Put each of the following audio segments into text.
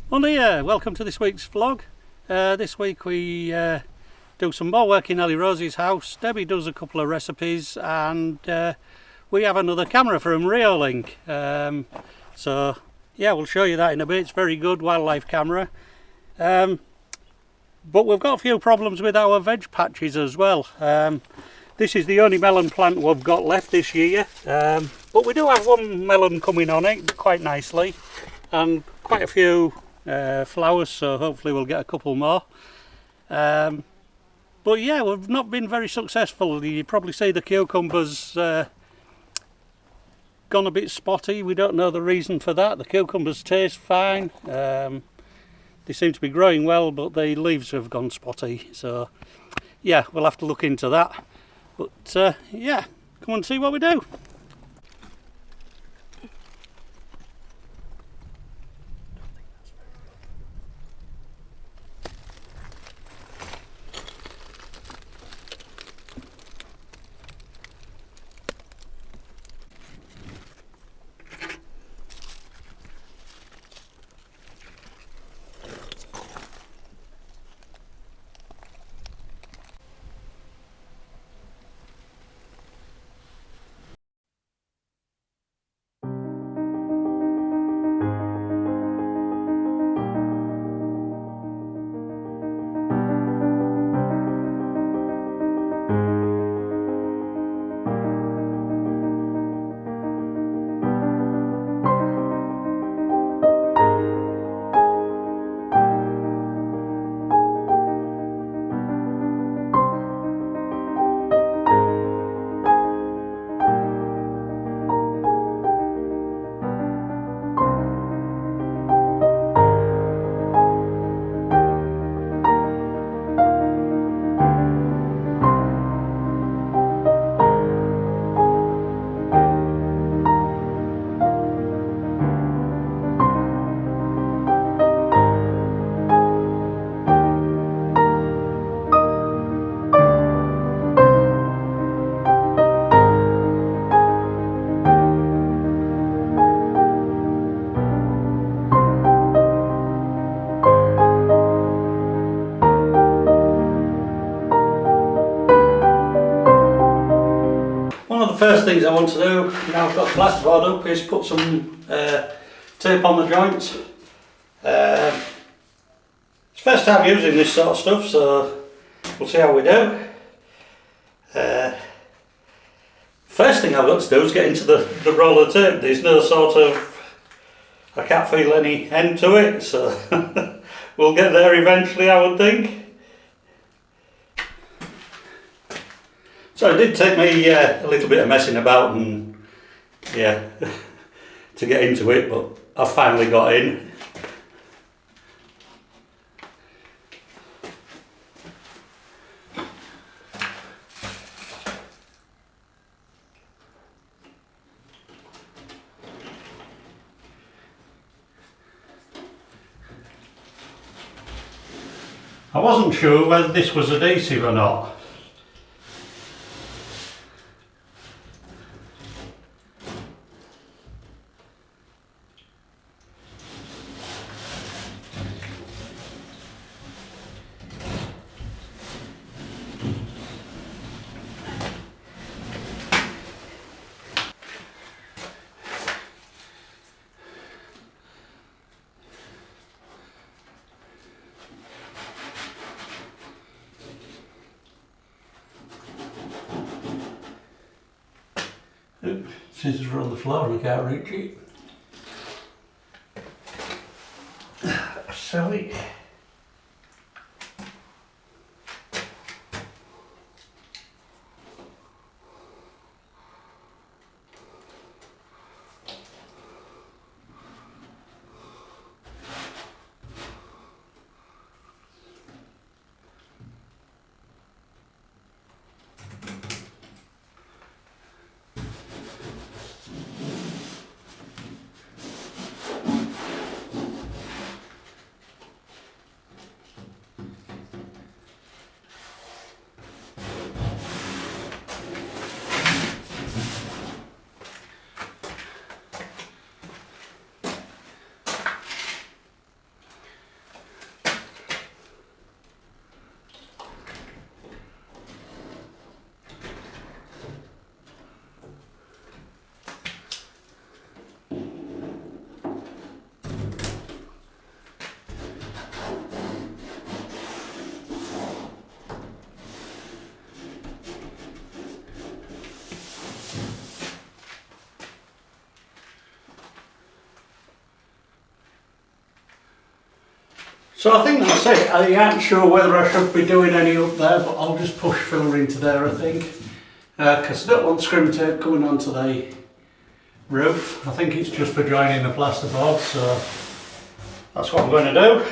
Well, here, welcome to this week's vlog. This week we do some more work in Ellie Rosie's house. Debbie does a couple of recipes, and we have another camera from Reolink. So yeah, we'll show you that in a bit. It's a very good wildlife camera. But we've got a few problems with our veg patches as well. This is the only melon plant we've got left this year, but we do have one melon coming on it quite nicely, and quite a few flowers, so hopefully we'll get a couple more. But yeah, we've not been very successful. You probably see the cucumbers gone a bit spotty. We don't know the reason for that. The cucumbers taste fine. They seem to be growing well, but the leaves have gone spotty. So yeah, we'll have to look into that. But yeah, come and see what we do. One of the first things I want to do, now I've got the plasterboard up, is put some tape on the joints. It's the first time using this sort of stuff, so we'll see how we do. First thing I've got to do is get into the roll of tape. There's no sort of, I can't feel any end to it, so we'll get there eventually, I would think. So it did take me a little bit of messing about and yeah, to get into it, but I finally got in. I wasn't sure whether this was adhesive or not. Scissors are on the floor and I can't reach it. Silly. So I think that's it. I ain't sure whether I should be doing any up there, but I'll just push filler into there, I think. Because I don't want scrim tape coming onto the roof. I think it's just for joining the plasterboard, so that's what I'm going to do.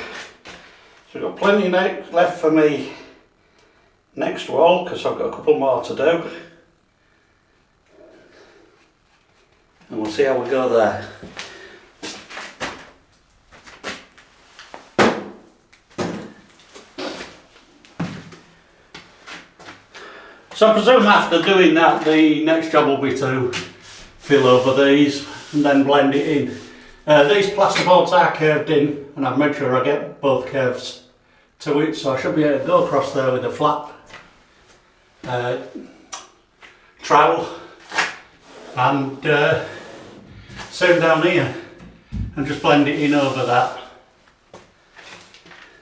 So I've got plenty left for me next wall, because I've got a couple more to do. And we'll see how we go there. So I presume after doing that, the next job will be to fill over these and then blend it in. These plasterboards are curved in, and I've made sure I get both curves to it, so I should be able to go across there with a flat trowel and sew down here and just blend it in over that.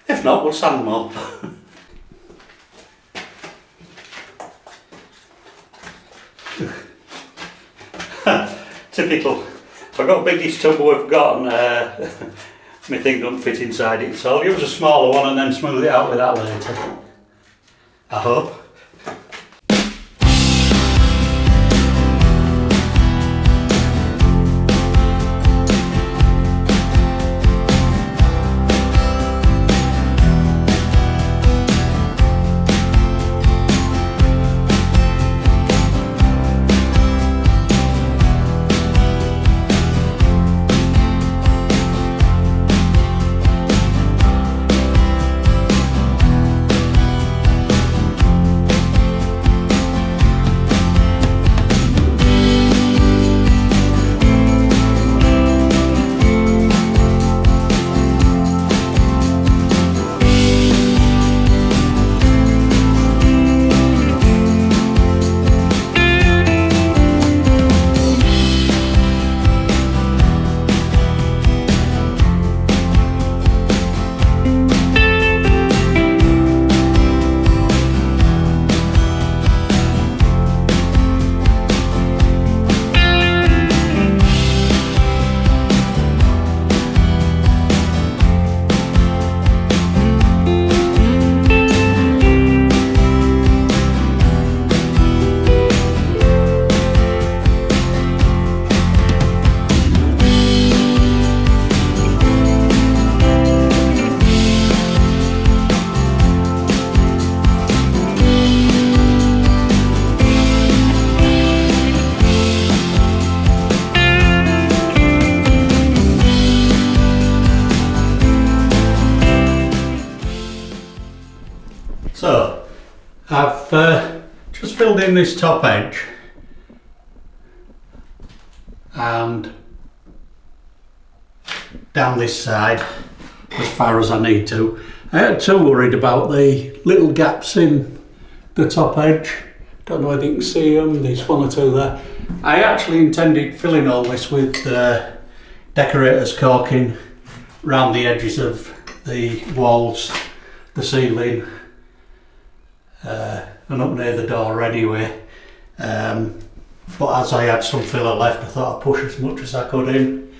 If not, we'll sand them up. Typical. I've got the biggest tub we've got and my thing doesn't fit inside it, so I'll use a smaller one and then smooth it out with that later. I hope. So I've just filled in this top edge and down this side as far as I need to. I ain't too worried about the little gaps in the top edge. Don't know whether you can see them, there's one or two there. I actually intended filling all this with decorator's caulking round the edges of the walls, the ceiling, and up near the door anyway. But as I had some filler left, I thought I'd push as much as I could in.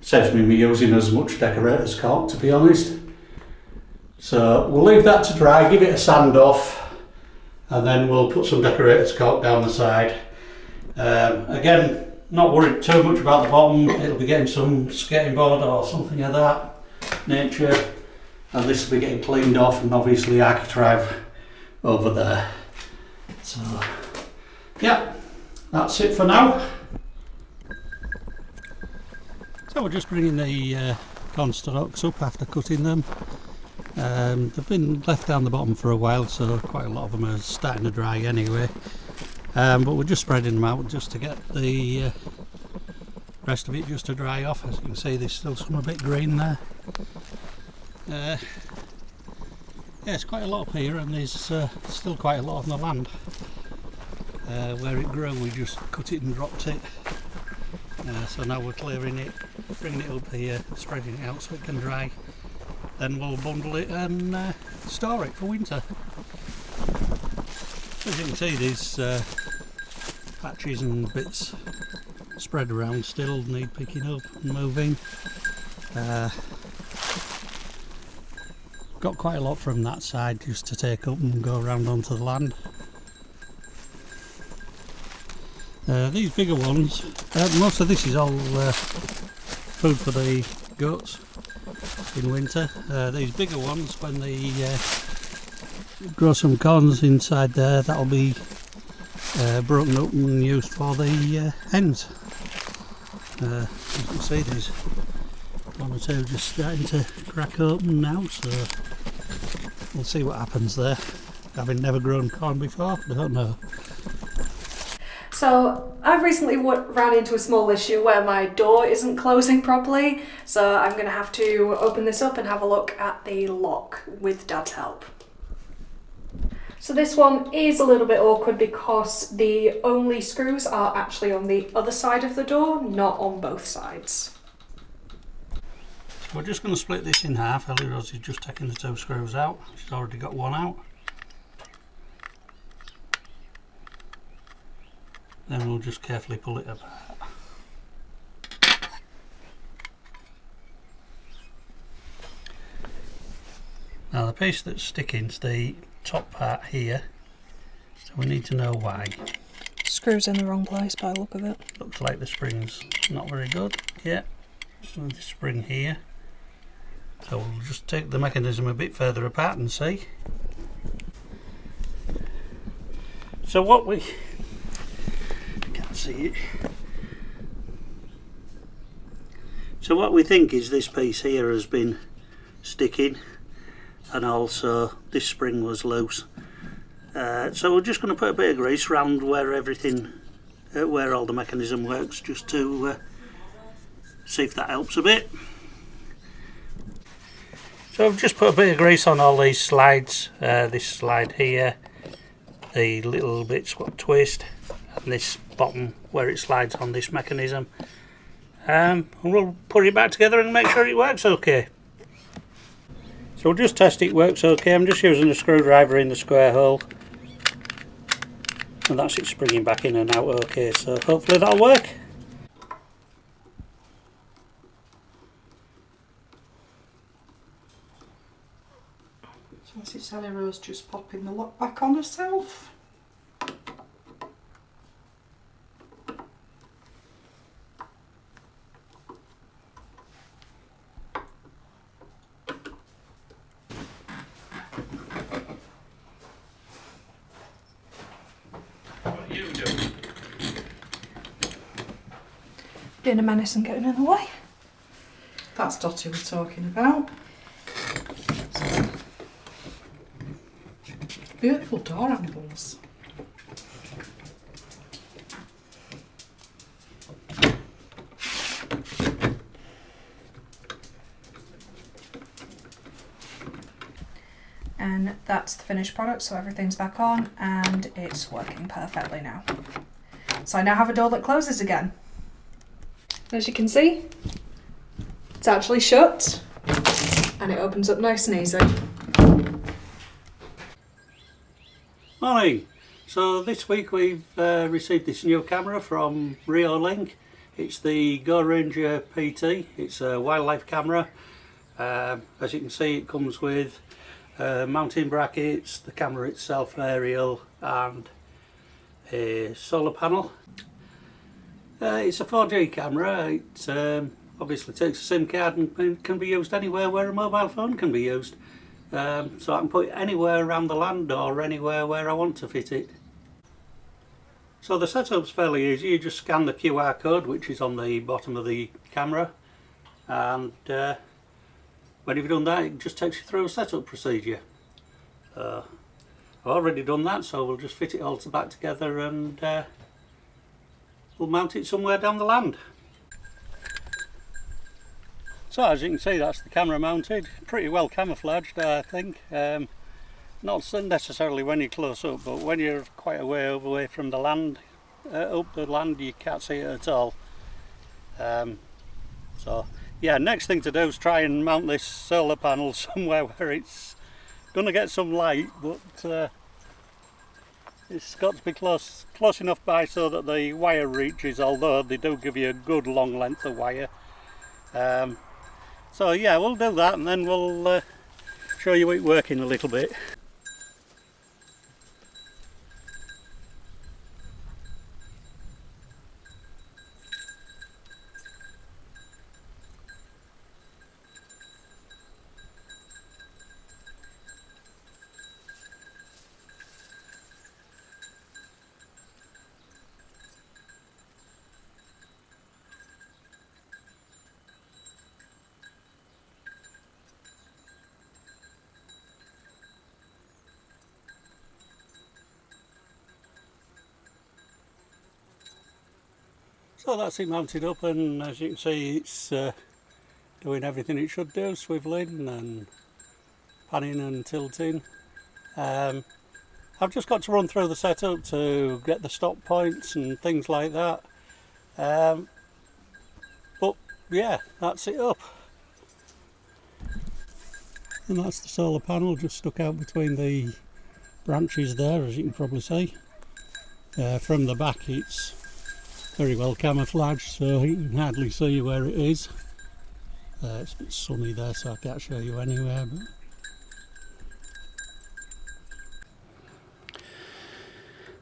Saves me using as much decorator's caulk, to be honest. So we'll leave that to dry, give it a sand off, and then we'll put some decorator's caulk down the side. Again, not worried too much about the bottom. It'll be getting some skating board or something of that nature, and this will be getting cleaned off, and obviously architrave over there. So yeah, that's it for now. So we're just bringing the corn stalks up after cutting them. They've been left down the bottom for a while, so quite a lot of them are starting to dry anyway. But we're just spreading them out just to get the rest of it just to dry off. As you can see, there's still some a bit green there. Yeah, it's quite a lot up here, and there's still quite a lot on the land. Where it grew, we just cut it and dropped it. So now we're clearing it, bringing it up here, spreading it out so it can dry. Then we'll bundle it and store it for winter. As you can see, these patches and bits spread around still need picking up and moving. got quite a lot from that side just to take up and go around onto the land. These bigger ones, most of this is all food for the goats in winter. These bigger ones, when they grow some corns inside there, that'll be broken up and used for the hens. As you can see, there's one or two just starting to crack open now, so we'll see what happens there. Having never grown corn before, I don't know. So I've recently ran into a small issue where my door isn't closing properly, so I'm going to have to open this up and have a look at the lock with Dad's help. So this one is a little bit awkward because the only screws are actually on the other side of the door, not on both sides. We're just going to split this in half. Ellie Rosie's just taking the 2 screws out. She's already got one out. Then we'll just carefully pull it apart. Now the piece that's sticking is the top part here, so we need to know why. Screws in the wrong place by the look of it. Looks like the spring's not very good. Yeah, and the spring here. So we'll just take the mechanism a bit further apart and see. So what we can't see it. So what we think is this piece here has been sticking, and also this spring was loose. So we're just going to put a bit of grease around where everything, where all the mechanism works, just to see if that helps a bit. So I've just put a bit of grease on all these slides. This slide here, the little bits what twist, and this bottom where it slides on this mechanism. And we'll put it back together and make sure it works okay. So we'll just test it works okay. I'm just using a screwdriver in the square hole, and that's it springing back in and out okay, so hopefully that'll work. So this is Ellie Rose just popping the lock back on herself. Being a menace and getting in the way. That's Dottie we're talking about. Beautiful door handles. And that's the finished product, so everything's back on and it's working perfectly now. So I now have a door that closes again. As you can see, it's actually shut and it opens up nice and easy. Morning! So this week we've received this new camera from Reolink. It's the Go Ranger PT. It's a wildlife camera. As you can see, it comes with mounting brackets, the camera itself, an aerial and a solar panel. It's a 4G camera. It obviously takes a SIM card and can be used anywhere where a mobile phone can be used. So I can put it anywhere around the land or anywhere where I want to fit it. So the setup's fairly easy. You just scan the QR code which is on the bottom of the camera, and when you've done that it just takes you through a setup procedure. I've already done that, so we'll just fit it all back together and we'll mount it somewhere down the land. So as you can see, that's the camera mounted, pretty well camouflaged I think. Not necessarily when you're close up, but when you're quite a way away from the land, up the land, you can't see it at all. So yeah, next thing to do is try and mount this solar panel somewhere where it's going to get some light, but it's got to be close enough by so that the wire reaches, although they do give you a good long length of wire. So yeah, we'll do that and then we'll show you it working a little bit. So that's it mounted up, and as you can see it's doing everything it should do, swivelling and panning and tilting. I've just got to run through the setup to get the stop points and things like that, but yeah, that's it up. And that's the solar panel just stuck out between the branches there, as you can probably see. From the back it's very well camouflaged, so you can hardly see where it is. It's a bit sunny there, so I can't show you anywhere.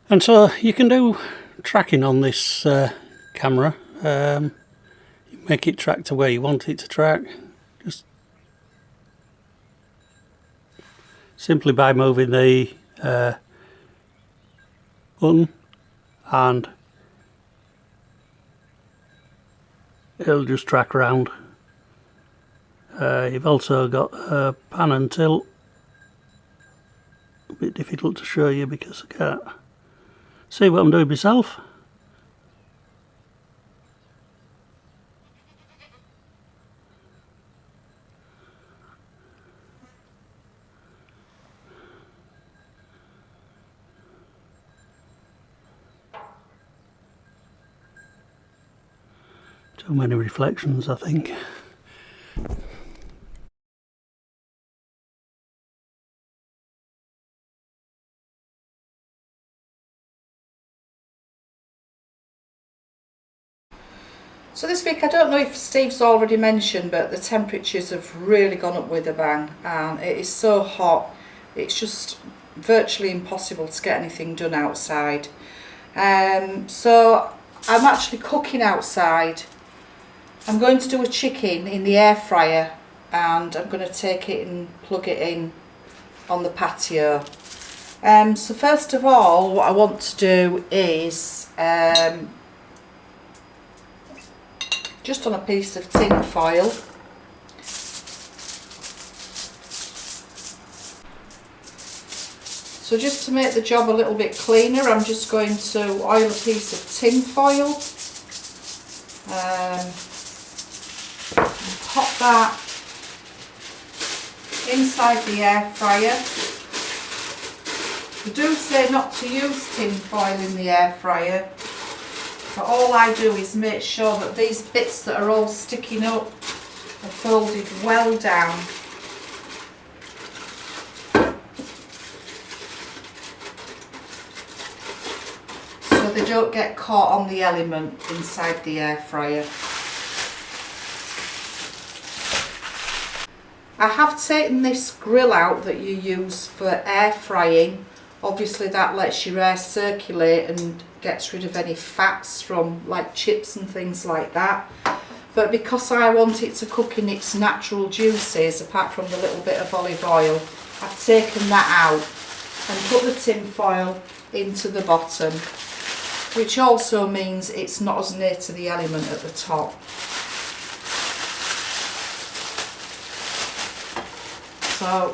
And so you can do tracking on this camera. You make it track to where you want it to track, just simply by moving the button, and it'll just track around. You've also got pan and tilt. A bit difficult to show you because I can't see what I'm doing myself. Too many reflections, I think. So this week, I don't know if Steve's already mentioned, but the temperatures have really gone up with a bang, and it is so hot it's just virtually impossible to get anything done outside. So I'm actually cooking outside. I'm going to do a chicken in the air fryer, and I'm going to take it and plug it in on the patio. So first of all, what I want to do is just on a piece of tin foil, so just to make the job a little bit cleaner, I'm just going to oil a piece of tin foil, and pop that inside the air fryer. They do say not to use tin foil in the air fryer, but all I do is make sure that these bits that are all sticking up are folded well down. So they don't get caught on the element inside the air fryer. I have taken this grill out that you use for air frying. Obviously that lets your air circulate and gets rid of any fats from like chips and things like that. But because I want it to cook in its natural juices, apart from the little bit of olive oil, I've taken that out and put the tin foil into the bottom, which also means it's not as near to the element at the top. So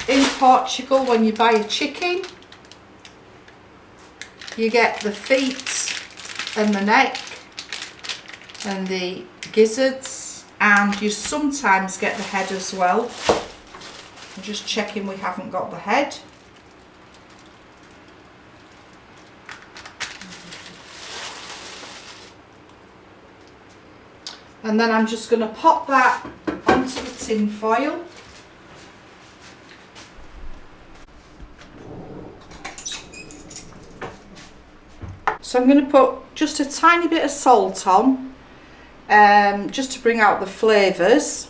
in Portugal, when you buy a chicken, you get the feet and the neck and the gizzards, and you sometimes get the head as well. I'm just checking we haven't got the head. And then I'm just going to pop that onto the tin foil. So I'm going to put just a tiny bit of salt on, just to bring out the flavours.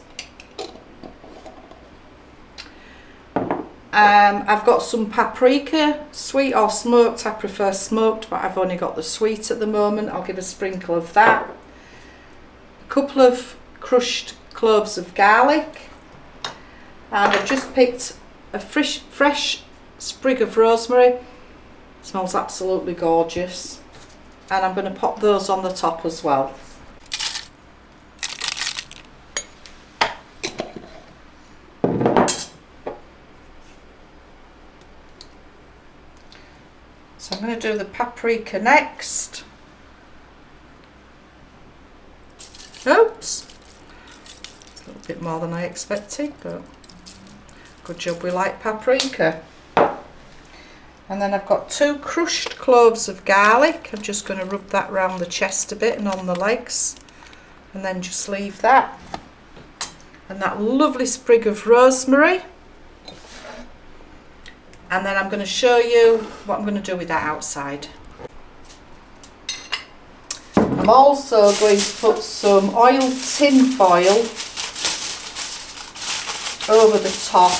I've got some paprika, sweet or smoked. I prefer smoked, but I've only got the sweet at the moment. I'll give a sprinkle of that. A couple of crushed cloves of garlic, and I've just picked a fresh sprig of rosemary. Smells absolutely gorgeous, and I'm going to pop those on the top as well. So I'm going to do the paprika next. Oops, it's a little bit more than I expected, but good job we like paprika. And then I've got 2 crushed cloves of garlic. I'm just going to rub that around the chest a bit and on the legs, and then just leave that. And that lovely sprig of rosemary. And then I'm going to show you what I'm going to do with that outside. I'm also going to put some oiled tin foil over the top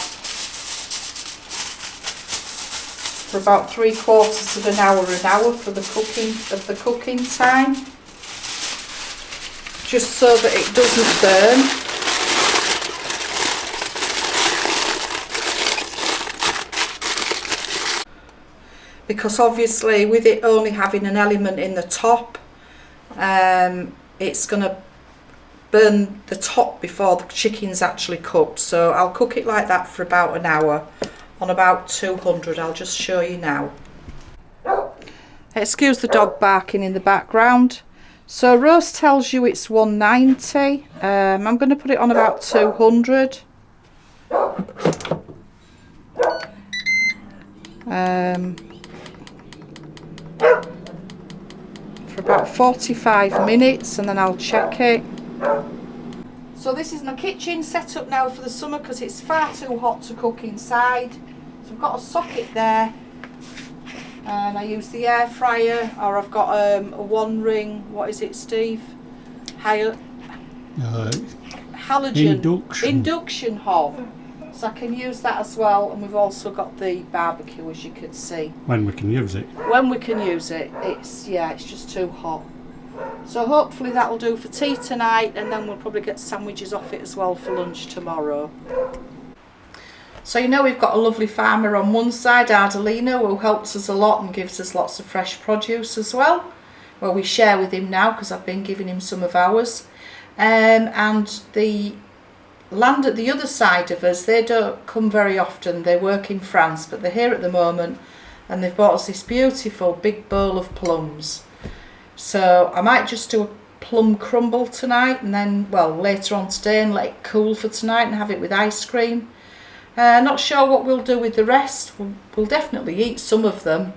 for about 3/4 of an hour for the cooking time, just so that it doesn't burn. Because obviously with it only having an element in the top, it's going to burn the top before the chicken's actually cooked. So I'll cook it like that for about an hour on about 200. I'll just show you now. Excuse the dog barking in the background. So roast tells you it's 190. I'm going to put it on about 200. For about 45 minutes, and then I'll check it. So this is my kitchen set up now for the summer because it's far too hot to cook inside. So I've got a socket there, and I use the air fryer, or I've got a 1-ring, what is it, Steve? Halogen induction hob. So I can use that as well, and we've also got the barbecue, as you can see. When we can use it. When we can use it. It's just too hot. So hopefully that'll do for tea tonight, and then we'll probably get sandwiches off it as well for lunch tomorrow. So you know we've got a lovely farmer on one side, Ardolino, who helps us a lot and gives us lots of fresh produce as well. Well, we share with him now because I've been giving him some of ours. And the land at the other side of us, they don't come very often. They work in France, but they're here at the moment, and they've bought us this beautiful big bowl of plums. So I might just do a plum crumble tonight, and then, well, later on today, and let it cool for tonight and have it with ice cream. Not sure what we'll do with the rest. We'll definitely eat some of them.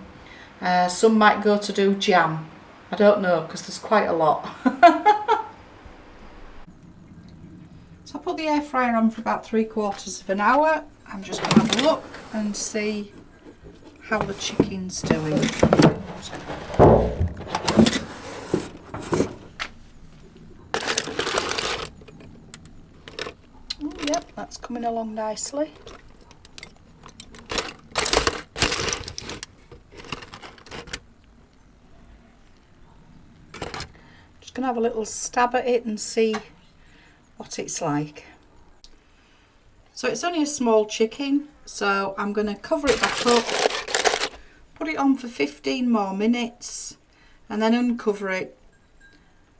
Some might go to do jam. I don't know, because there's quite a lot. So I put the air fryer on for about 3/4 of an hour. I'm just going to have a look and see how the chicken's doing. Oh, yep, that's coming along nicely. Just going to have a little stab at it and see what it's like. So it's only a small chicken, so I'm going to cover it back up, put it on for 15 more minutes, and then uncover it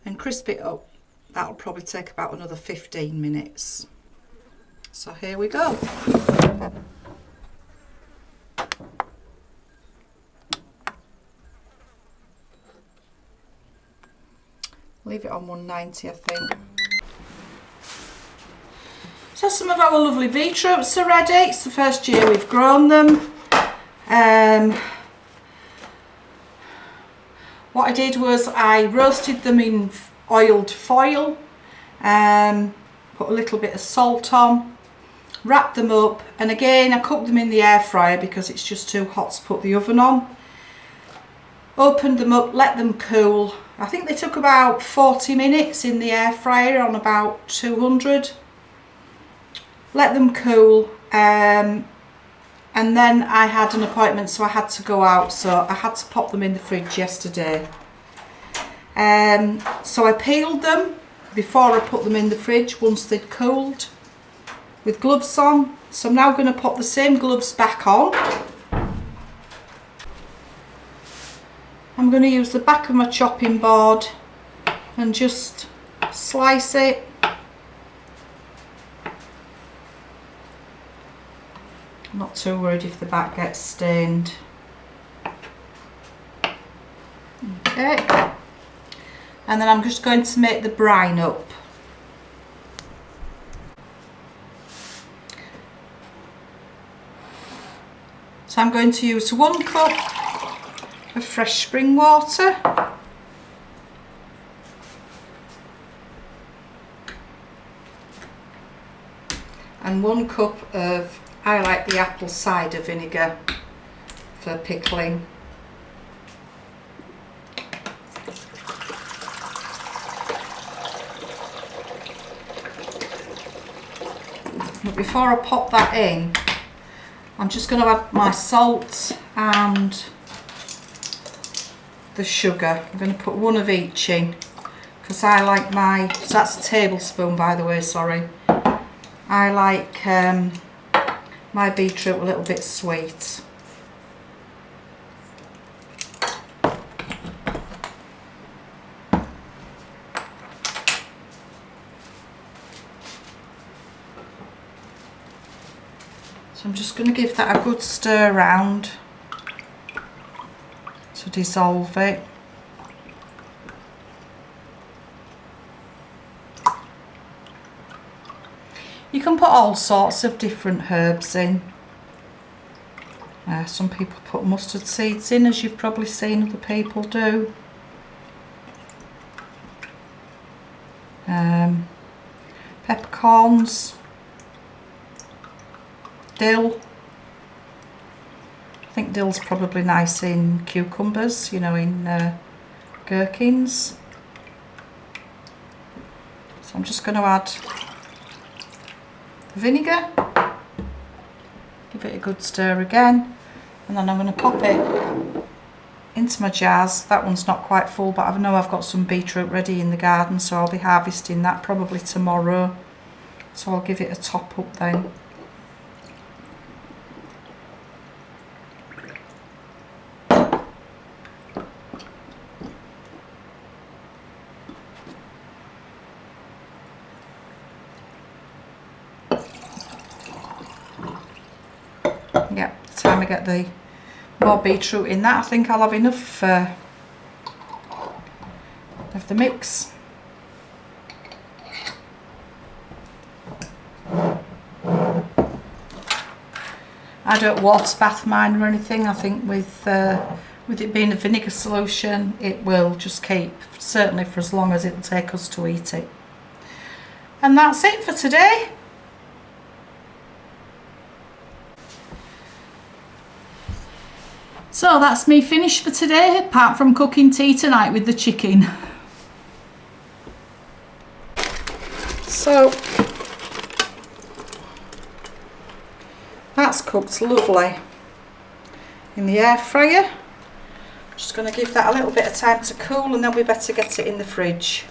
and crisp it up. That'll probably take about another 15 minutes. So here we go. Leave it on 190, I think. So some of our lovely beetroots are ready. It's the first year we've grown them. What I did was I roasted them in oiled foil, put a little bit of salt on, wrapped them up, and again I cooked them in the air fryer because it's just too hot to put the oven on. Opened them up, let them cool. I think they took about 40 minutes in the air fryer on about 200. Let them cool, And then I had an appointment, so I had to go out, so I had to pop them in the fridge yesterday. So I peeled them before I put them in the fridge once they'd cooled with gloves on. So I'm now going to pop the same gloves back on. I'm going to use the back of my chopping board and just slice it. I'm not too worried if the back gets stained. Okay. And then I'm just going to make the brine up. So I'm going to use 1 cup of fresh spring water. And 1 cup of, I like the apple cider vinegar for pickling. But before I pop that in, I'm just going to add my salt and the sugar. I'm going to put 1 of each in because I like my, so that's a tablespoon by the way, sorry. I like my beetroot a little bit sweet. So I'm just going to give that a good stir round to dissolve it. You can put all sorts of different herbs in. Some people put mustard seeds in, as you've probably seen other people do. Peppercorns. Dill. I think dill's probably nice in cucumbers, you know, in gherkins. So I'm just going to add the vinegar, give it a good stir again, and then I'm going to pop it into my jars. That one's not quite full, but I know I've got some beetroot ready in the garden, so I'll be harvesting that probably tomorrow. So I'll give it a top up then. Yeah, by the time I get the more beetroot in that, I think I'll have enough of the mix. I don't water bath mine or anything. I think with it being a vinegar solution, it will just keep, certainly for as long as it'll take us to eat it. And that's it for today. So that's me finished for today, apart from cooking tea tonight with the chicken. So that's cooked lovely in the air fryer. Just going to give that a little bit of time to cool, and then we better get it in the fridge.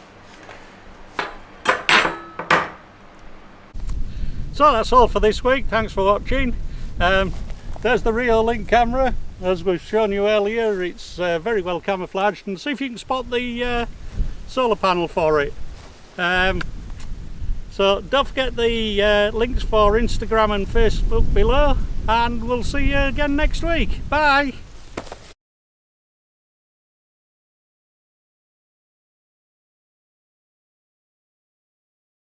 So that's all for this week. Thanks for watching. There's the Reolink camera. As we've shown you earlier, it's very well camouflaged, and see if you can spot the solar panel for it. So don't forget the links for Instagram and Facebook below, and we'll see you again next week. Bye!